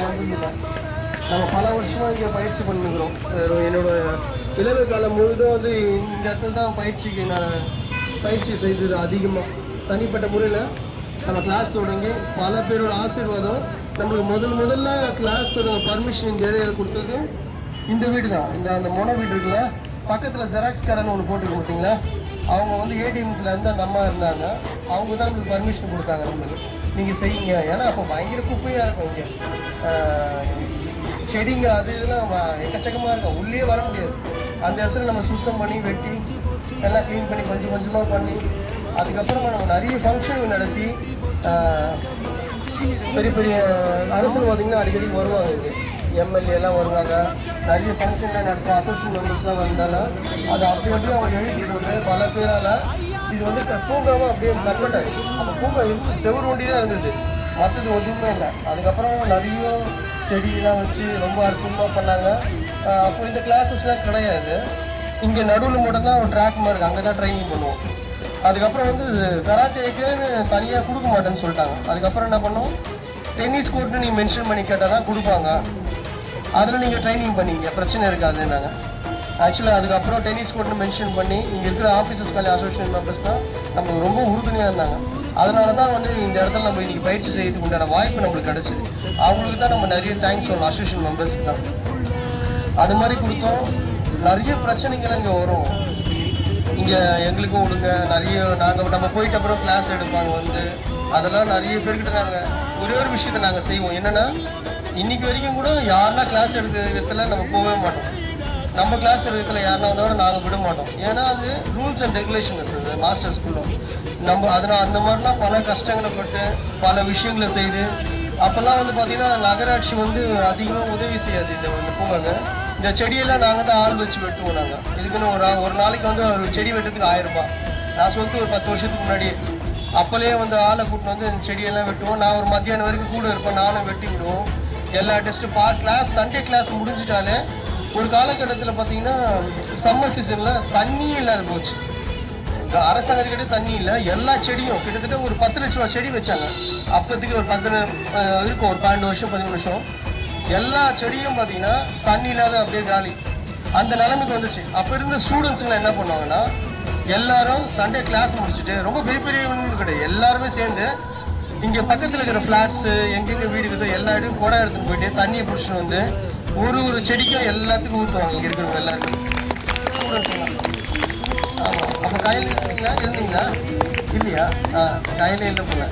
வந்ததில்லை. நம்ம பல வருஷமாக இங்கே பயிற்சி பண்ணிக்கிறோம். என்னோட இளமை காலம் முழுதும் வந்து இந்த இடத்துல தான் பயிற்சிக்கு நான் பயிற்சி செய்தது அதிகமாக. தனிப்பட்ட முறையில் நம்ம கிளாஸ் தொடங்கி பல பேரோட ஆசீர்வாதம் நம்மளுக்கு முதல்ல கிளாஸ் தொடங்க பர்மிஷன் இந்த ஏரியாவில் கொடுத்தது இந்த வீடு தான். அந்த மொன வீடு இருக்குல்ல, பக்கத்தில் ஜெராக்ஸ் கடைன்னு ஒன்று போட்டுக்க பார்த்தீங்களா, அவங்க வந்து ஏடிஎம்ல இருந்து அந்த அம்மா இருந்தாங்க. அவங்க தான் நம்மளுக்கு பர்மிஷன் கொடுத்தாங்க, நம்மளுக்கு நீங்கள் செய்யுங்க. ஏன்னா அப்போ பயங்கர குப்பையாக இருக்கும் இங்கே, செடிங்க அது இதெல்லாம் எக்கச்சக்கமாக இருக்கும், உள்ளே வர முடியாது. அந்த இடத்துல நம்ம சுத்தம் பண்ணி வெட்டி எல்லாம் க்ளீன் பண்ணி கொஞ்சம் கொஞ்சமாக பண்ணி அதுக்கப்புறமா நம்ம நிறைய ஃபங்க்ஷன் நடத்தி பெரிய பெரிய அரசியல் பார்த்தீங்கன்னா அடிக்கடி வருவாங்க. இது எம்எல்ஏ எல்லாம் வருவாங்க, நிறைய ஃபங்க்ஷன்லாம் நடக்கும். அசோசியேஷன் மெம்பர்ஸ்லாம் வந்தாலும் அது அப்படி அப்படியே அவங்க எழுதிட்டு வந்து பல பேரால் இது வந்து பூங்காவும் அப்படியே கன்வெர்ட் ஆச்சு. அப்போ பூங்கா இருந்து செவ்வறு ஒண்டி தான் இருந்தது, மற்றது ஒன்றுமே இல்லை. அதுக்கப்புறம் நிறைய செடியெல்லாம் வச்சு ரொம்ப அற்புதமாக பண்ணாங்க. அப்போ இந்த கிளாஸஸ்லாம் கிடையாது, இங்கே நடுவில் மட்டும் தான் ஒரு ட்ராக் மாதிரி இருக்குது, அங்கே தான் ட்ரைனிங் பண்ணுவோம். அதுக்கப்புறம் வந்து கராத்தேக்குன்னு தனியாக கொடுக்க மாட்டேன்னு சொல்லிட்டாங்க. அதுக்கப்புறம் என்ன பண்ணோம், டென்னிஸ் கோர்ட்னு நீங்கள் மென்ஷன் பண்ணி கேட்டால் தான் கொடுப்பாங்க, அதில் நீங்கள் ட்ரைனிங் பண்ணிங்க, பிரச்சனை இருக்காதுன்னாங்க. ஆக்சுவலாக அதுக்கப்புறம் டென்னிஸ் கோர்ட்னு மென்ஷன் பண்ணி இங்கே இருக்கிற ஆஃபீஸர்ஸ் காலேஜ் அசோசியேஷன் மெம்பர்ஸ் தான் நம்மளுக்கு ரொம்ப உறுதுணையாக இருந்தாங்க. அதனால தான் வந்து இந்த இடத்துல நம்ம இன்றைக்கி பயிற்சி செய்யறதுக்கு உண்டான வாய்ப்பு நம்மளுக்கு கிடச்சிது. அவங்களுக்கு தான் நம்ம நிறைய தேங்க்ஸ் சொல்லணும், அசோசியேஷன் மெம்பர்ஸ்க்கு தான். அது மாதிரி கொடுத்தோம். நிறைய பிரச்சனைகள் இங்கே வரும், இங்கே எங்களுக்கும் விடுங்க நிறைய. நம்ம போயிட்ட அப்புறம் கிளாஸ் எடுப்பாங்க வந்து, அதெல்லாம் நிறைய பேர்கிட்ட நாங்கள் ஒரே ஒரு விஷயத்தை நாங்கள் செய்வோம். என்னென்னா, இன்றைக்கி வரைக்கும் கூட யாருன்னா கிளாஸ் எடுக்கிற விதத்தில் நம்ம போகவே மாட்டோம். நம்ம கிளாஸ் எடுக்கிறதுல யாருன்னா வந்தோட நாங்கள் விட மாட்டோம். ஏன்னா அது ரூல்ஸ் அண்ட் ரெகுலேஷன்ஸ், அது மாஸ்டர் ஸ்கூலும் நம்ம அதனால் அந்த மாதிரிலாம் பல கஷ்டங்களை பட்டு பல விஷயங்களை செய்து அப்போல்லாம் வந்து பார்த்திங்கன்னா நகராட்சி வந்து அதிகமாக உதவி செய்யாது. இந்த பூங்காங்க இந்த செடியெல்லாம் நாங்கள் தான் ஆள் வச்சு வெட்டுவோம். நாங்கள் இதுக்குன்னு ஒரு நாளைக்கு வந்து ஒரு செடி வெட்டுறதுக்கு 1000 ரூபாய். நான் சொல்லிட்டு ஒரு 10 வருஷத்துக்கு முன்னாடி அப்போலேயே வந்து ஆளை கூட்டின்னு வந்து இந்த செடியெல்லாம் வெட்டுவோம். நான் ஒரு மத்தியானம் வரைக்கும் கூட இருப்பேன், நானும் வெட்டி விடுவோம். எல்லா டெஸ்ட்டு கிளாஸ் சண்டே கிளாஸ் முடிஞ்சிட்டாலே ஒரு காலகட்டத்தில் பார்த்தீங்கன்னா சம்மர் சீசனில் தண்ணியே இல்லாத போச்சு. அரசாங்கம் கிட்ட தண்ணி இல்லை, எல்லா செடியும் கிட்டத்தட்ட ஒரு 10 லட்ச ரூபா செடி வச்சாங்க. அப்போதைக்கு ஒரு 10 இருக்கும், ஒரு 12 வருஷம் 13 வருஷம். எல்லா செடியும் பார்த்தீங்கன்னா தண்ணி இல்லாத அப்படியே காலி, அந்த நிலைமைக்கு வந்துச்சு. அப்போ இருந்த ஸ்டூடெண்ட்ஸுங்களை என்ன பண்ணுவாங்கன்னா, எல்லாரும் சண்டே கிளாஸ் முடிச்சுட்டு ரொம்ப பெரிய பெரிய கிடையாது, எல்லாருமே சேர்ந்து இங்கே பக்கத்தில் இருக்கிற ஃப்ளாட்ஸு எங்கெங்கே வீடு இருக்குதோ எல்லா இடத்துக்கும் குடம் எடுத்துகிட்டு போயிட்டு தண்ணியை பிடிச்சிட்டு வந்து ஒரு செடிக்கும் எல்லாத்துக்கும் ஊற்றுவாங்க. இங்கே இருக்கிறவங்க எல்லாருக்கும் ஸ்டூடெண்ட்ஸுங்க. ஆமாம், அப்போ கையில் இருந்தீங்களா இல்லையா? கையில் இல்லை போல.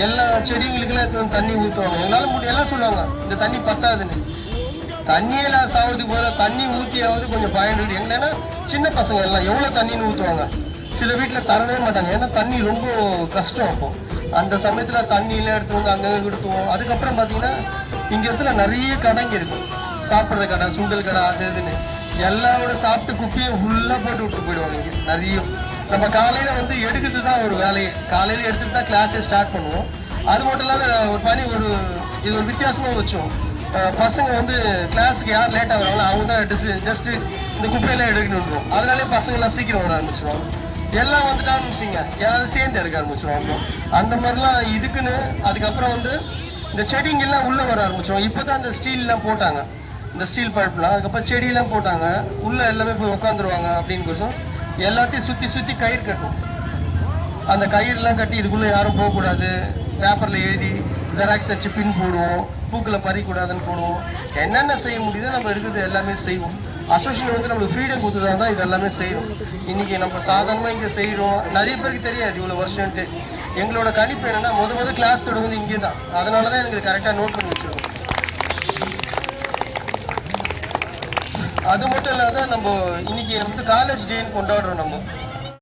எல்லா செடிங்களுக்கெல்லாம் தண்ணி ஊற்றுவாங்க. எங்களால் எல்லாம் சொல்லுவாங்க இந்த தண்ணி பத்தாதுன்னு. தண்ணியெல்லாம் சாவதுக்கு போல தண்ணி ஊற்றியாவது கொஞ்சம் பயன்படுது. எங்கன்னா சின்ன பசங்க எல்லாம் எவ்வளோ தண்ணின்னு ஊற்றுவாங்க. சில வீட்டில் தரவே மாட்டாங்க, ஏன்னா தண்ணி ரொம்ப கஷ்டம். அப்போது அந்த சமயத்தில் தண்ணியெல்லாம் எடுத்து வந்து அங்கங்கே கொடுத்துவோம். அதுக்கப்புறம் பார்த்தீங்கன்னா இங்கே இடத்துல நிறைய கடைங்க இருக்கும், சாப்பிட்ற கடை, சுண்டல் கடை, அது இதுன்னு எல்லாரோட சாப்பிட்டு குப்பையை ஃபுல்லாக போட்டு விட்டு போயிடுவாங்க. இங்கே நிறைய நம்ம காலையில் வந்து எடுக்கிறது தான் ஒரு வேலையை, காலையில் எடுத்துகிட்டு தான் கிளாஸே ஸ்டார்ட் பண்ணுவோம். அது மட்டும் இல்லாத இது ஒரு வித்தியாசமாக வச்சோம். பசங்க வந்து கிளாஸுக்கு யார் லேட் ஆகுறாங்களோ அவங்க தான் ஜஸ்ட்டு இந்த குப்பையெல்லாம் எடுக்கணுன்றோம். அதனாலே பசங்கள்லாம் சீக்கிரம் வர ஆரம்பிச்சிருவாங்க. எல்லாம் வந்துட்டான்னு வச்சுங்க, யாராவது சேர்ந்து எடுக்க ஆரம்பிச்சிருவாங்க. அந்த மாதிரிலாம் இதுக்குன்னு அதுக்கப்புறம் வந்து இந்த செடிங்கெல்லாம் உள்ளே வர ஆரம்பிச்சிடும். இப்போ தான் இந்த ஸ்டீல்லாம் போட்டாங்க, இந்த ஸ்டீல் பைப்லாம். அதுக்கப்புறம் செடியெல்லாம் போட்டாங்க, உள்ளே எல்லாமே போய் உட்காந்துருவாங்க. அப்படின்னுக்கோசம் எல்லாத்தையும் சுற்றி சுற்றி கயிறு கட்டும். அந்த கயிறுலாம் கட்டி இதுக்குள்ளே யாரும் போகக்கூடாது, பேப்பரில் எழுதி ஜெராக்ஸ் அடிச்சு பின் போடுவோம், பூக்களை பறிக்கூடாதுன்னு போடுவோம். என்னென்ன செய்ய முடியுதோ நம்ம இருக்குது எல்லாமே செய்வோம். அசோசியேஷன் வந்து நம்மளுக்கு ஃப்ரீடம் கொடுத்ததாக தான் இது எல்லாமே செய்கிறோம். இன்றைக்கி நம்ம சாதாரணமாக இங்கே செய்கிறோம், நிறைய பேருக்கு தெரியாது இவ்வளோ வருஷன்ட்டு. எங்களோட கணிப்பு என்னென்னா முதல் கிளாஸ் தொடங்குது இங்கே தான், அதனால தான் எங்களுக்கு கரெக்டாக நோட் பண்ணி வச்சுருவோம். அது மட்டும் இல்லாத நம்ம இன்னைக்கு வந்து காலேஜ் டேன்னு கொண்டாடுறோம். நம்ம